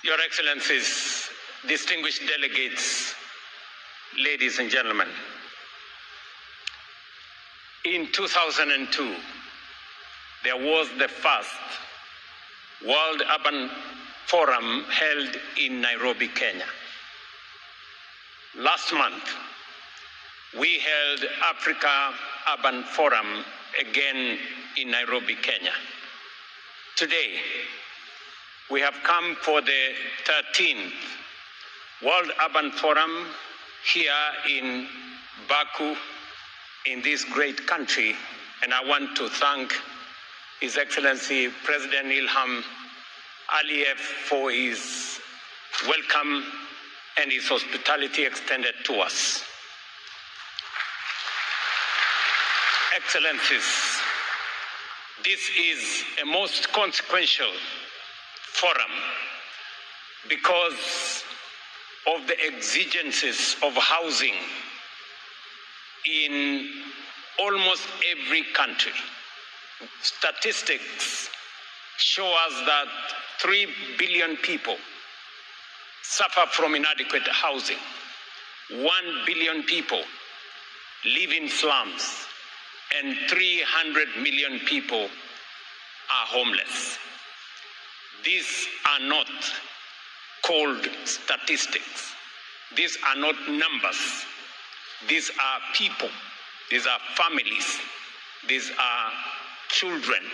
Your Excellencies, distinguished delegates, ladies and gentlemen, in 2002, there was the first World Urban Forum held in Nairobi, Kenya. Last month, we held Africa Urban Forum again in Nairobi, Kenya. Today, we have come for the 13th World Urban Forum here in Baku, in this great country, and I want to thank His Excellency President Ilham Aliyev for his welcome and his hospitality extended to us. Excellencies, this is a most consequential forum because of the exigencies of housing in almost every country. Statistics show us that 3 billion people suffer from inadequate housing. 1 billion people live in slums, and 300 million people are homeless. These are not cold statistics. These are not numbers. These are people. These are families. These are children.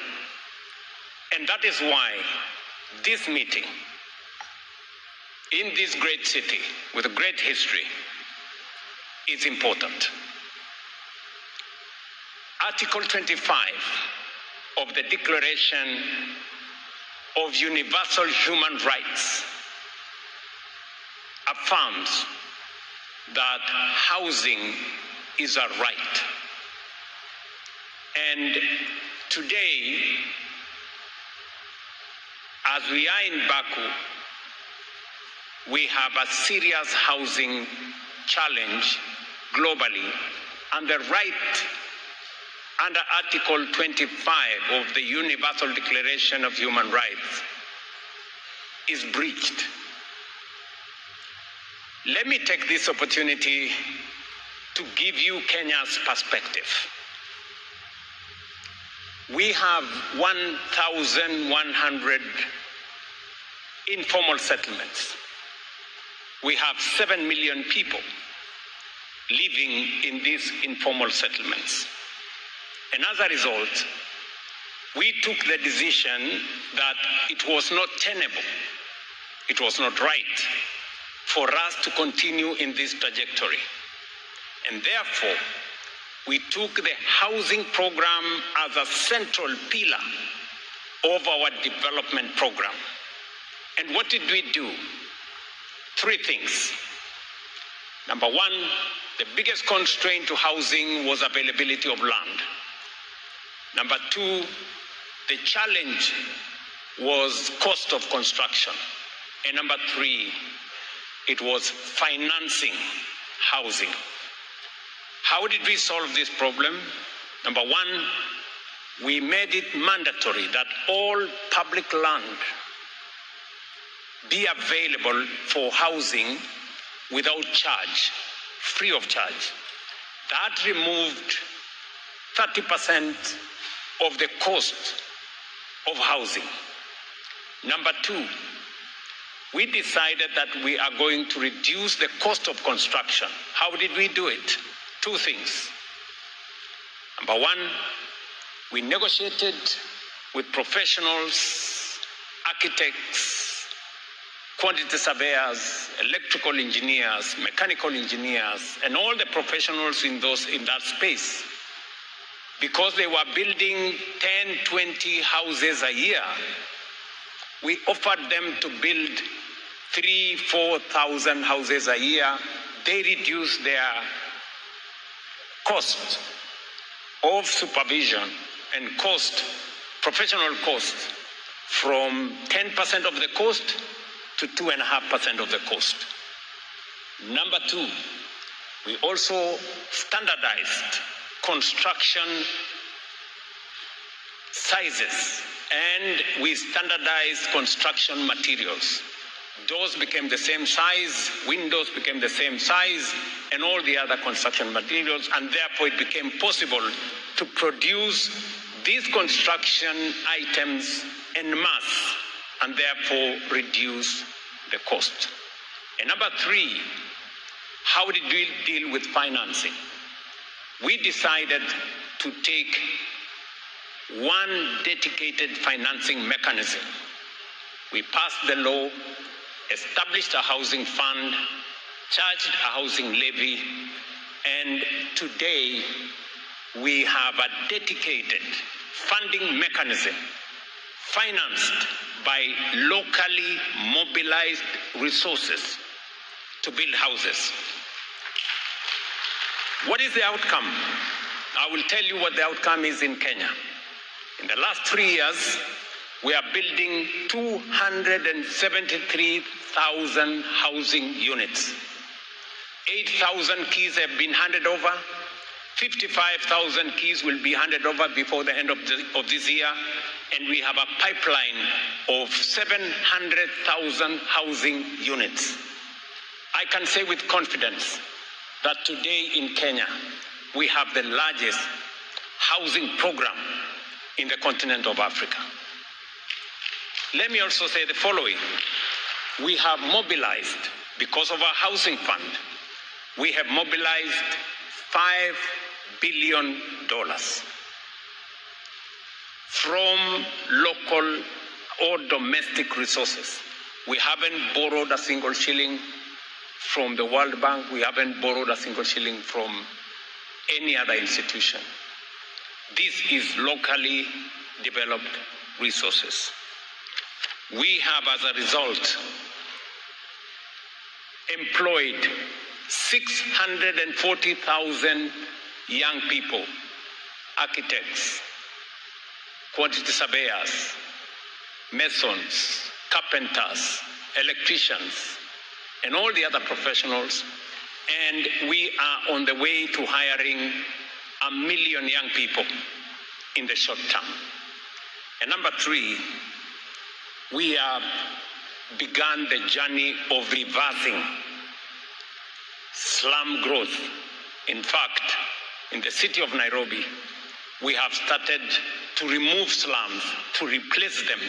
And that is why this meeting in this great city with a great history is important. Article 25 of the Declaration of Universal Human Rights affirms that housing is a right. And today, as we are in Baku, we have a serious housing challenge globally, and the right under Article 25 of the Universal Declaration of Human Rights is breached. Let me take this opportunity to give you Kenya's perspective. We have 1,100 informal settlements. We have 7 million people living in these informal settlements. And as a result, we took the decision that it was not tenable, it was not right for us to continue in this trajectory. And therefore, we took the housing program as a central pillar of our development program. And what did we do? 3 things. Number one, the biggest constraint to housing was availability of land. Number 2, the challenge was cost of construction. And number 3, it was financing housing. How did we solve this problem? Number 1, we made it mandatory that all public land be available for housing without charge, free of charge. That removed 30% of the cost of housing. Number 2, we decided that we are going to reduce the cost of construction. How did we do it? 2 things. Number 1, we negotiated with professionals, architects, quantity surveyors, electrical engineers, mechanical engineers, and all the professionals in that space. Because they were building 10, 20 houses a year, we offered them to build 3,000, 4,000 houses a year. They reduced their cost of supervision and professional cost from 10% of the cost to 2.5% of the cost. Number 2, we also standardized construction sizes, and we standardized construction materials. Doors became the same size, windows became the same size, and all the other construction materials, and therefore it became possible to produce these construction items en masse, and therefore reduce the cost. And number three, how did we deal with financing? We decided to take one dedicated financing mechanism. We passed the law, established a housing fund, charged a housing levy, and today we have a dedicated funding mechanism financed by locally mobilized resources to build houses. What is the outcome? I will tell you what the outcome is in Kenya. In the last 3 years, we are building 273,000 housing units. 8,000 keys have been handed over. 55,000 keys will be handed over before the end of this year. And we have a pipeline of 700,000 housing units. I can say with confidence that today in Kenya, we have the largest housing program in the continent of Africa. Let me also say the following. We have mobilized, because of our housing fund, we have mobilized $5 billion from local or domestic resources. We haven't borrowed a single shilling from the World Bank. We haven't borrowed a single shilling from any other institution. This is locally developed resources. We have, as a result, employed 640,000 young people, architects, quantity surveyors, masons, carpenters, electricians, and all the other professionals. And we are on the way to hiring 1 million young people in the short term. And number three, we have begun the journey of reversing slum growth. In fact, in the city of Nairobi, we have started to remove slums, to replace them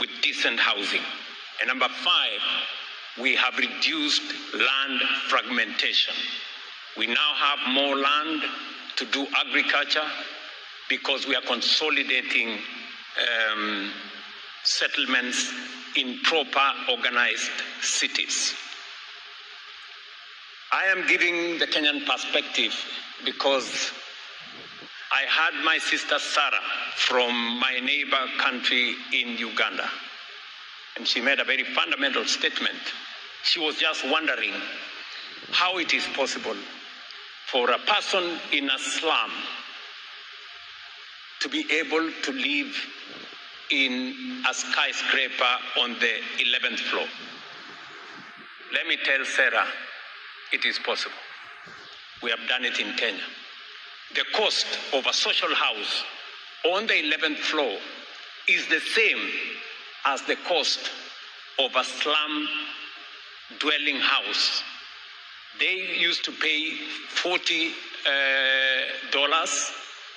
with decent housing. And number five, we have reduced land fragmentation. We now have more land to do agriculture because we are consolidating settlements in proper organized cities. I am giving the Kenyan perspective because I had my sister Sarah from my neighbor country in Uganda, and she made a very fundamental statement. She was just wondering how it is possible for a person in a slum to be able to live in a skyscraper on the 11th floor. Let me tell Sarah, it is possible. We have done it in Kenya. The cost of a social house on the 11th floor is the same as the cost of a slum dwelling house. They used to pay $40.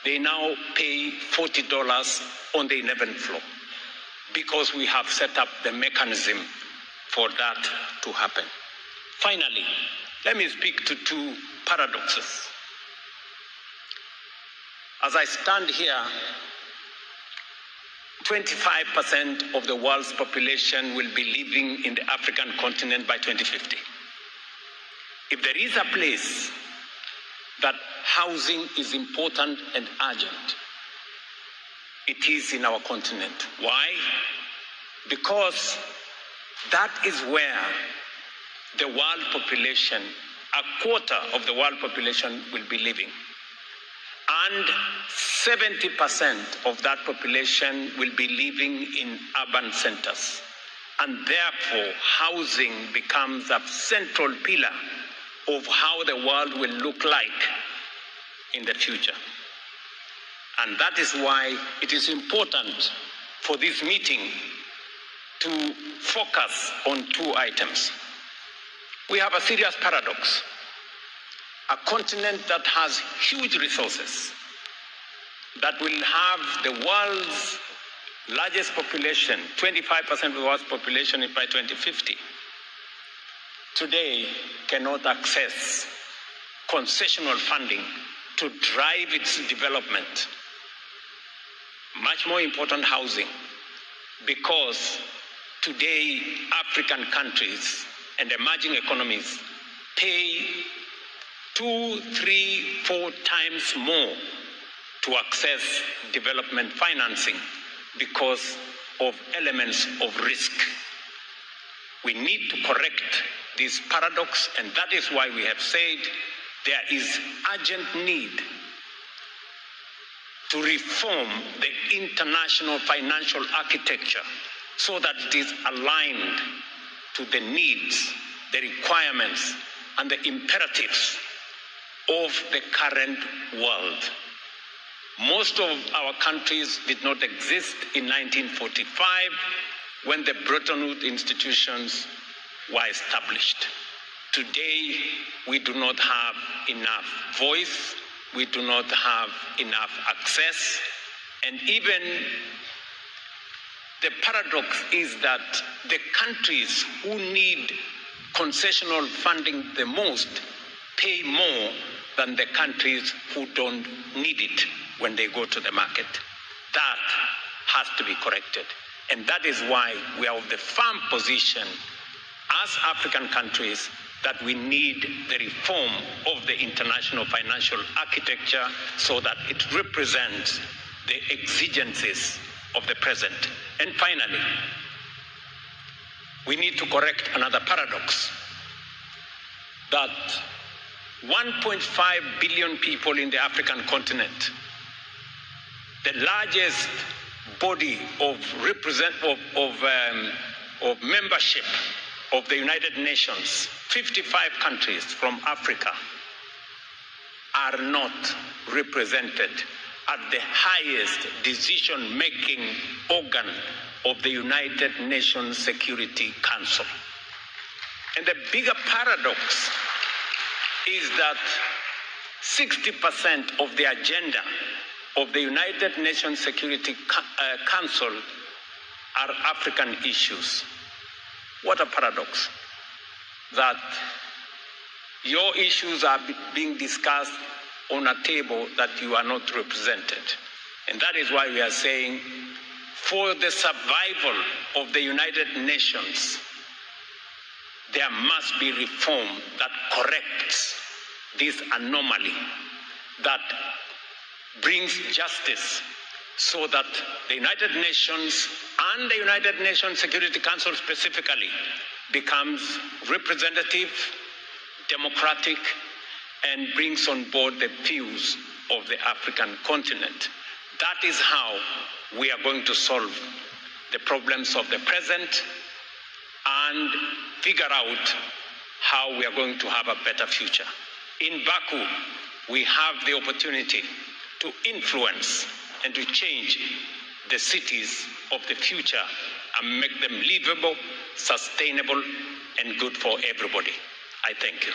They now pay $40 on the 11th floor because we have set up the mechanism for that to happen. Finally, let me speak to two paradoxes. As I stand here, 25% of the world's population will be living in the African continent by 2050. If there is a place that housing is important and urgent, it is in our continent. Why? Because that is where the world population, a quarter of the world population will be living. And 70% of that population will be living in urban centers. And therefore, housing becomes a central pillar of how the world will look like in the future. And that is why it is important for this meeting to focus on two items. We have a serious paradox. A continent that has huge resources, that will have the world's largest population, 25% of the world's population by 2050, today cannot access concessional funding to drive its development. Much more important, housing, because today African countries and emerging economies pay 2, 3, 4 times more to access development financing because of elements of risk. We need to correct this paradox, and that is why we have said there is urgent need to reform the international financial architecture so that it is aligned to the needs, the requirements, and the imperatives of the current world. Most of our countries did not exist in 1945 when the Bretton Woods institutions were established. Today, we do not have enough voice, we do not have enough access, and even the paradox is that the countries who need concessional funding the most pay more than the countries who don't need it when they go to the market. That has to be corrected. And that is why we are of the firm position as African countries that we need the reform of the international financial architecture so that it represents the exigencies of the present. And finally, we need to correct another paradox, that 1.5 billion people in the African continent, the largest body of membership of the United Nations, 55 countries from Africa, are not represented at the highest decision-making organ of the United Nations Security Council. And the bigger paradox is that 60% of the agenda of the United Nations Security Council are African issues. What a paradox, that your issues are being discussed on a table that you are not represented. And that is why we are saying, for the survival of the United Nations, there must be reform that corrects this anomaly, that brings justice, so that the United Nations and the United Nations Security Council specifically becomes representative, democratic, and brings on board the views of the African continent. That is how we are going to solve the problems of the present and figure out how we are going to have a better future. In Baku, we have the opportunity to influence and to change the cities of the future and make them livable, sustainable, and good for everybody. I thank you.